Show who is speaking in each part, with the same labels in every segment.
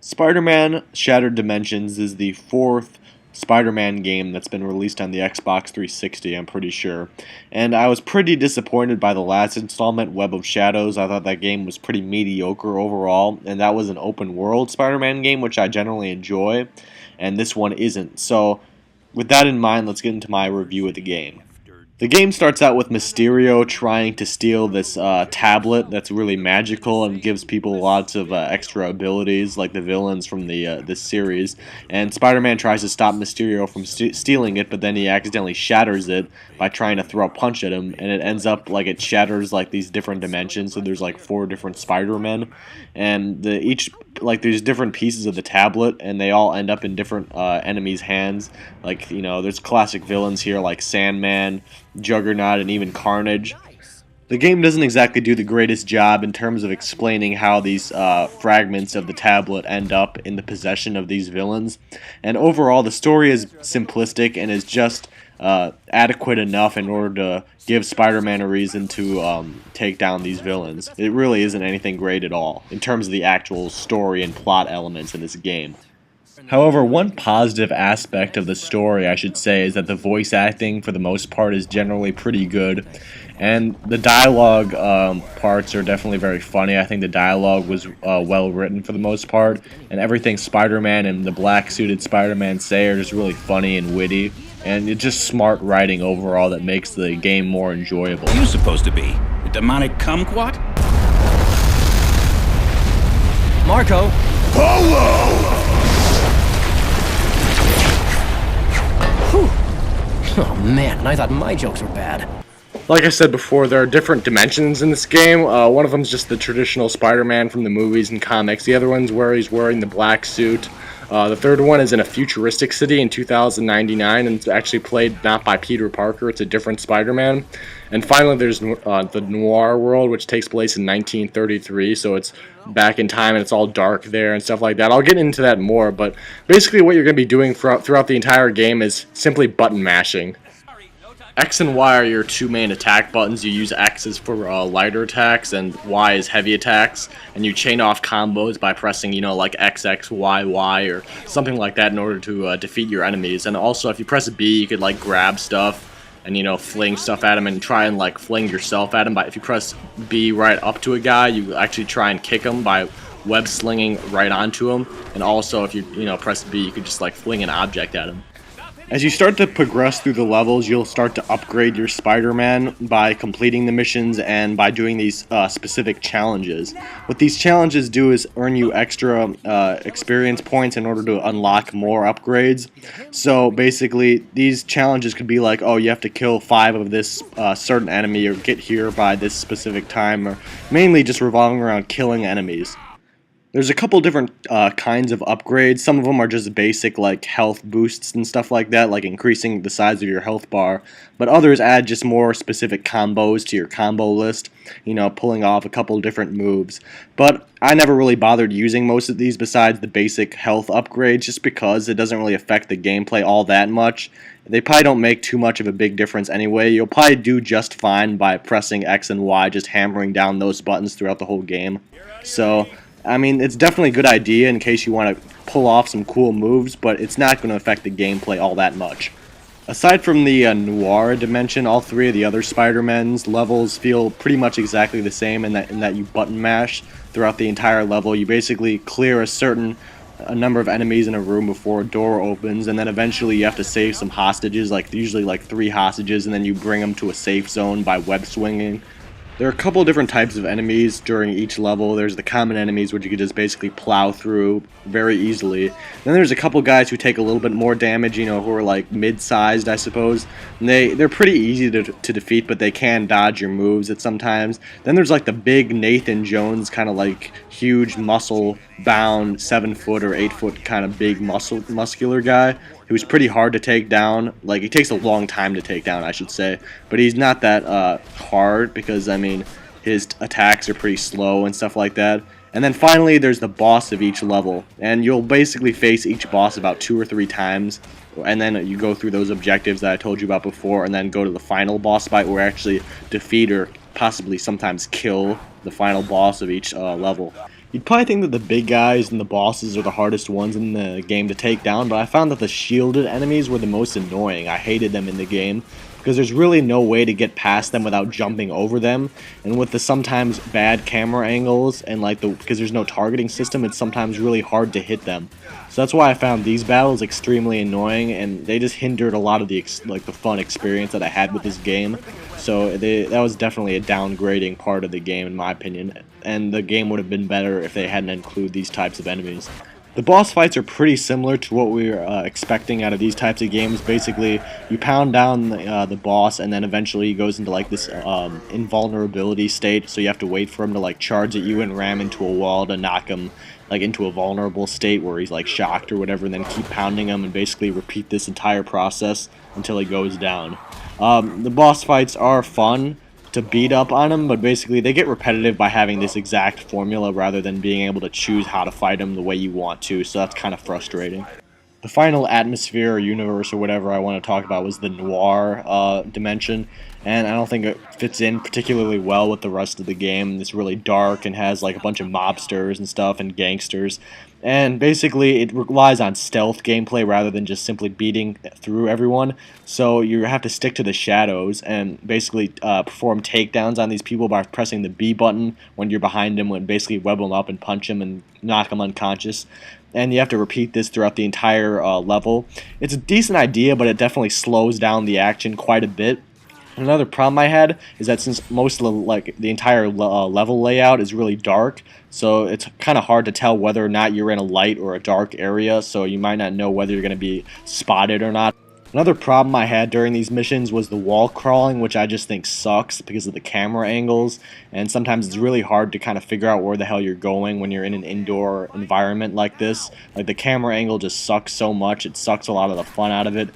Speaker 1: Spider-Man Shattered Dimensions is the fourth Spider-Man game that's been released on the Xbox 360, I'm pretty sure. And I was pretty disappointed by the last installment, Web of Shadows. I thought that game was pretty mediocre overall, and that was an open world Spider-Man game, which I generally enjoy, and this one isn't. So, with that in mind, let's get into my review of the game. The game starts out with Mysterio trying to steal this tablet that's really magical and gives people lots of extra abilities, like the villains from this series. And Spider-Man tries to stop Mysterio from stealing it, but then he accidentally shatters it by trying to throw a punch at him, and it ends up like it shatters like these different dimensions. So there's like 4 different Spider-Men, and there's different pieces of the tablet, and they all end up in different enemies' hands. Like, there's classic villains here like Sandman, Juggernaut, and even Carnage. The game doesn't exactly do the greatest job in terms of explaining how these fragments of the tablet end up in the possession of these villains. And overall, the story is simplistic and is just adequate enough in order to give Spider-Man a reason to take down these villains. It really isn't anything great at all in terms of the actual story and plot elements in this game. However, one positive aspect of the story, I should say, is that the voice acting, for the most part, is generally pretty good. And the dialogue parts are definitely very funny. I think the dialogue was well written for the most part. And everything Spider-Man and the black-suited Spider-Man say are just really funny and witty. And it's just smart writing overall that makes the game more enjoyable.
Speaker 2: What are you supposed to be? A demonic kumquat?
Speaker 3: Marco!
Speaker 2: Hello!
Speaker 3: Oh man, I thought my jokes were bad.
Speaker 1: Like I said before, there are different dimensions in this game. One of them is just the traditional Spider-Man from the movies and comics. The other one's where he's wearing the black suit. The third one is in a futuristic city in 2099, and it's actually played not by Peter Parker, it's a different Spider-Man. And finally, there's the noir world, which takes place in 1933, so it's back in time and it's all dark there and stuff like that. I'll get into that more, but basically what you're going to be doing throughout the entire game is simply button mashing. X and Y are your 2 main attack buttons. You use X is for lighter attacks and Y is heavy attacks, and you chain off combos by pressing, like XX, Y, Y, or something like that in order to defeat your enemies. And also, if you press B, you could grab stuff and fling stuff at him and try and fling yourself at him. But if you press B right up to a guy, you actually try and kick him by web slinging right onto him. And also, if you press B, you could just fling an object at him. As you start to progress through the levels, you'll start to upgrade your Spider-Man by completing the missions and by doing these specific challenges. What these challenges do is earn you extra experience points in order to unlock more upgrades. So basically, these challenges could be like, oh, you have to kill 5 of this certain enemy or get here by this specific time, or mainly just revolving around killing enemies. There's a couple different kinds of upgrades. Some of them are just basic health boosts and stuff like that, like increasing the size of your health bar. But others add just more specific combos to your combo list, pulling off a couple different moves. But I never really bothered using most of these besides the basic health upgrades, just because it doesn't really affect the gameplay all that much. They probably don't make too much of a big difference anyway. You'll probably do just fine by pressing X and Y, just hammering down those buttons throughout the whole game. So, I mean, it's definitely a good idea in case you want to pull off some cool moves, but it's not going to affect the gameplay all that much. Aside from the noir dimension, all 3 of the other Spider-Man's levels feel pretty much exactly the same in that you button mash throughout the entire level. You basically clear a number of enemies in a room before a door opens, and then eventually you have to save some hostages, usually 3 hostages, and then you bring them to a safe zone by web swinging. There are a couple different types of enemies during each level. There's the common enemies, which you can just basically plow through very easily. Then there's a couple guys who take a little bit more damage, who are mid-sized, I suppose. And they're pretty easy to defeat, but they can dodge your moves at sometimes. Then there's the big Nathan Jones kind of huge muscle-bound 7-foot or 8-foot kind of big muscular guy who's pretty hard to take down. He takes a long time to take down, I should say. But he's not that hard because, I mean, his attacks are pretty slow and stuff like that. And then finally, there's the boss of each level. And you'll basically face each boss about 2 or 3 times. And then you go through those objectives that I told you about before, and then go to the final boss fight where you actually defeat or possibly sometimes kill the final boss of each level. You'd probably think that the big guys and the bosses are the hardest ones in the game to take down, but I found that the shielded enemies were the most annoying. I hated them in the game because there's really no way to get past them without jumping over them, and with the sometimes bad camera angles and because there's no targeting system, it's sometimes really hard to hit them. So that's why I found these battles extremely annoying, and they just hindered a lot of the fun experience that I had with this game. So that was definitely a downgrading part of the game in my opinion, and the game would have been better if they hadn't included these types of enemies. The boss fights are pretty similar to what we were expecting out of these types of games. Basically, you pound down the boss, and then eventually he goes into like this invulnerability state, so you have to wait for him to like charge at you and ram into a wall to knock him like into a vulnerable state where he's like shocked or whatever, and then keep pounding him and basically repeat this entire process until he goes down. The boss fights are fun to beat up on them, but basically they get repetitive by having this exact formula rather than being able to choose how to fight them the way you want to, so that's kind of frustrating. The final atmosphere or universe or whatever I want to talk about was the noir dimension, and I don't think it fits in particularly well with the rest of the game. It's really dark and has like a bunch of mobsters and stuff and gangsters, and basically it relies on stealth gameplay rather than just simply beating through everyone. So you have to stick to the shadows and basically perform takedowns on these people by pressing the B button when you're behind them, and basically web them up and punch them and knock them unconscious. And you have to repeat this throughout the entire level. It's a decent idea, but it definitely slows down the action quite a bit. Another problem I had is that since most of the entire level layout is really dark, so it's kind of hard to tell whether or not you're in a light or a dark area, so you might not know whether you're going to be spotted or not. Another problem I had during these missions was the wall crawling, which I just think sucks because of the camera angles, and sometimes it's really hard to kind of figure out where the hell you're going when you're in an indoor environment like this. Like, the camera angle just sucks so much, it sucks a lot of the fun out of it,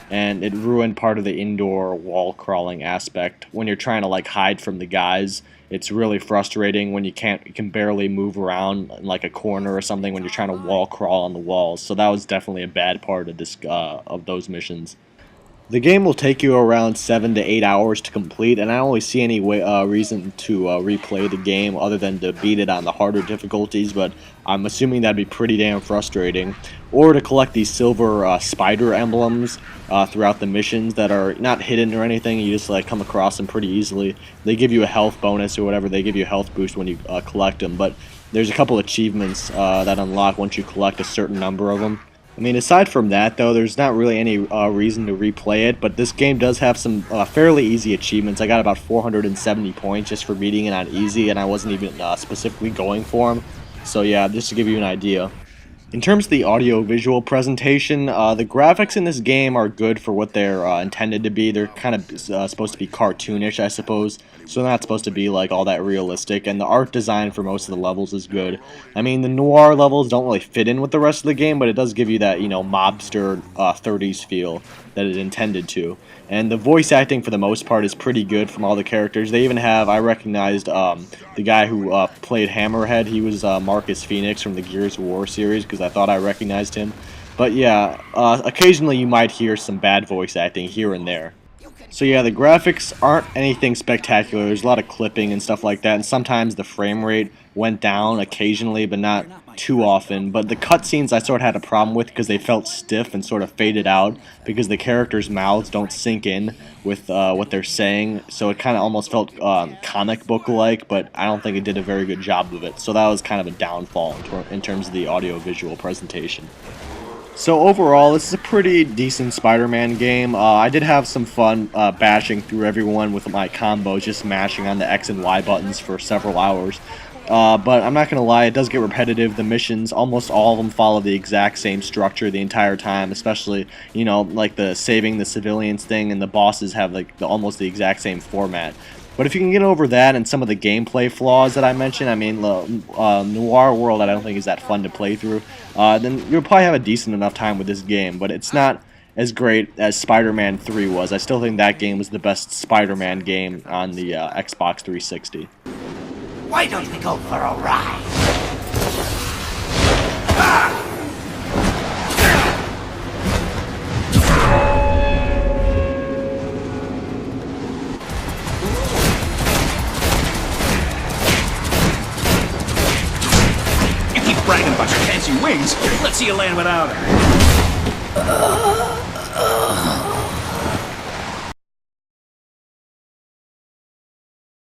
Speaker 1: and it ruined part of the indoor wall crawling aspect. When you're trying to like hide from the guys, it's really frustrating when you can barely move around in like a corner or something when you're trying to wall crawl on the walls. So that was definitely a bad part of this of those missions. The game will take you around 7 to 8 hours to complete, and I don't really see any reason to replay the game other than to beat it on the harder difficulties, but I'm assuming that'd be pretty damn frustrating. Or to collect these silver spider emblems throughout the missions that are not hidden or anything, you just like come across them pretty easily. They give you a health bonus or whatever, they give you a health boost when you collect them, but there's a couple achievements that unlock once you collect a certain number of them. I mean, aside from that, though, there's not really any reason to replay it, but this game does have some fairly easy achievements. I got about 470 points just for beating it on easy, and I wasn't even specifically going for them. So yeah, just to give you an idea. In terms of the audio-visual presentation, the graphics in this game are good for what they're intended to be. They're kind of supposed to be cartoonish, I suppose, so they're not supposed to be like all that realistic, and the art design for most of the levels is good. I mean, the noir levels don't really fit in with the rest of the game, but it does give you that, you know, mobster 30s feel that it intended to. And the voice acting for the most part is pretty good from all the characters. They even have, I recognized the guy who played Hammerhead. He was Marcus Phoenix from the Gears of War series because I thought I recognized him. But yeah, occasionally you might hear some bad voice acting here and there. So yeah, the graphics aren't anything spectacular. There's a lot of clipping and stuff like that, and sometimes the frame rate went down occasionally, but not too often. But the cutscenes I sort of had a problem with because they felt stiff and sort of faded out because the characters' mouths don't sync in with what they're saying, so it kind of almost felt comic book-like, but I don't think it did a very good job of it. So that was kind of a downfall in terms of the audio-visual presentation. So overall, this is a pretty decent Spider-Man game. I did have some fun bashing through everyone with my combos, just mashing on the X and Y buttons for several hours. But I'm not going to lie, it does get repetitive. The missions, almost all of them follow the exact same structure the entire time, especially, you know, like the saving the civilians thing, and the bosses have like almost the exact same format. But if you can get over that and some of the gameplay flaws that I mentioned, I mean, Noir World I don't think is that fun to play through, then you'll probably have a decent enough time with this game, but it's not as great as Spider-Man 3 was. I still think that game was the best Spider-Man game on the Xbox 360.
Speaker 4: Why don't we go for a ride?
Speaker 2: brains. Let's see you land without her.